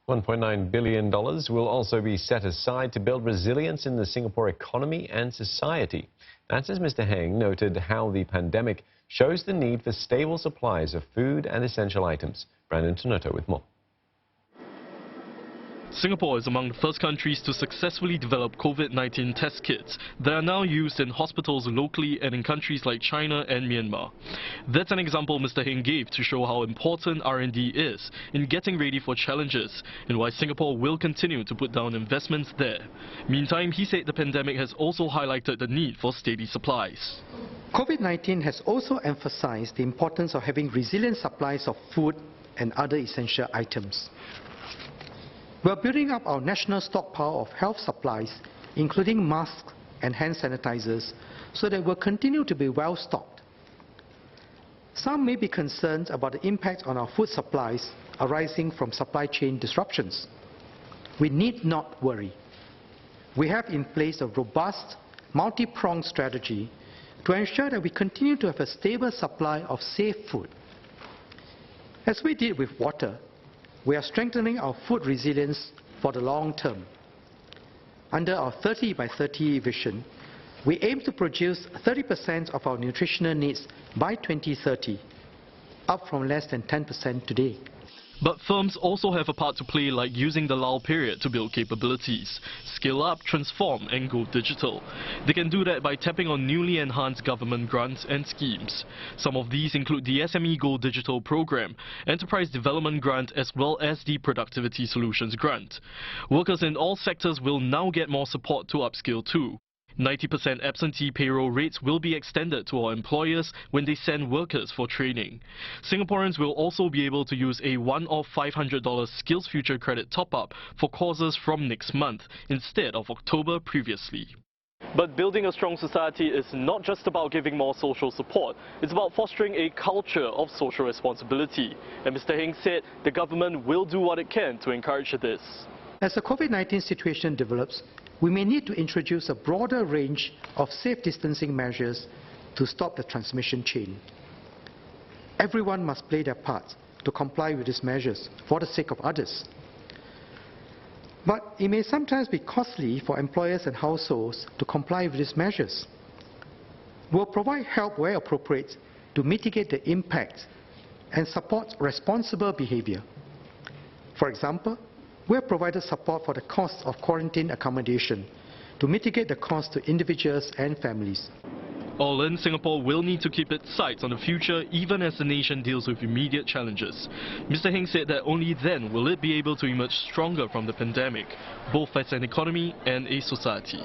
$1.9 billion will also be set aside to build resilience in the Singapore economy and society. That's as Mr. Heng noted how the pandemic shows the need for stable supplies of food and essential items. Brandon Tonoto with more. Singapore is among the first countries to successfully develop COVID-19 test kits that are now used in hospitals locally and in countries like China and Myanmar. That's an example Mr. Heng gave to show how important R&D is in getting ready for challenges and why Singapore will continue to put down investments there. Meantime, he said the pandemic has also highlighted the need for steady supplies. COVID-19 has also emphasized the importance of having resilient supplies of food and other essential items. We are building up our national stockpile of health supplies, including masks and hand sanitizers, so that we'll continue to be well stocked. Some may be concerned about the impact on our food supplies arising from supply chain disruptions. We need not worry. We have in place a robust, multi-pronged strategy to ensure that we continue to have a stable supply of safe food. As we did with water, we are strengthening our food resilience for the long term. Under our 30 by 30 vision, we aim to produce 30% of our nutritional needs by 2030, up from less than 10% today. But firms also have a part to play, like using the lull period to build capabilities, scale up, transform and go digital. They can do that by tapping on newly enhanced government grants and schemes. Some of these include the SME Go Digital Program, Enterprise Development Grant as well as the Productivity Solutions Grant. Workers in all sectors will now get more support to upskill too. 90% absentee payroll rates will be extended to our employers when they send workers for training. Singaporeans will also be able to use a one-off $500 SkillsFuture credit top-up for courses from next month instead of October previously. But building a strong society is not just about giving more social support. It's about fostering a culture of social responsibility. And Mr. Heng said the government will do what it can to encourage this. As the COVID-19 situation develops, we may need to introduce a broader range of safe distancing measures to stop the transmission chain. Everyone must play their part to comply with these measures for the sake of others. But it may sometimes be costly for employers and households to comply with these measures. We'll provide help where appropriate to mitigate the impact and support responsible behavior. For example, we have provided support for the cost of quarantine accommodation to mitigate the cost to individuals and families. All in, Singapore will need to keep its sights on the future even as the nation deals with immediate challenges. Mr. Heng said that only then will it be able to emerge stronger from the pandemic, both as an economy and a society.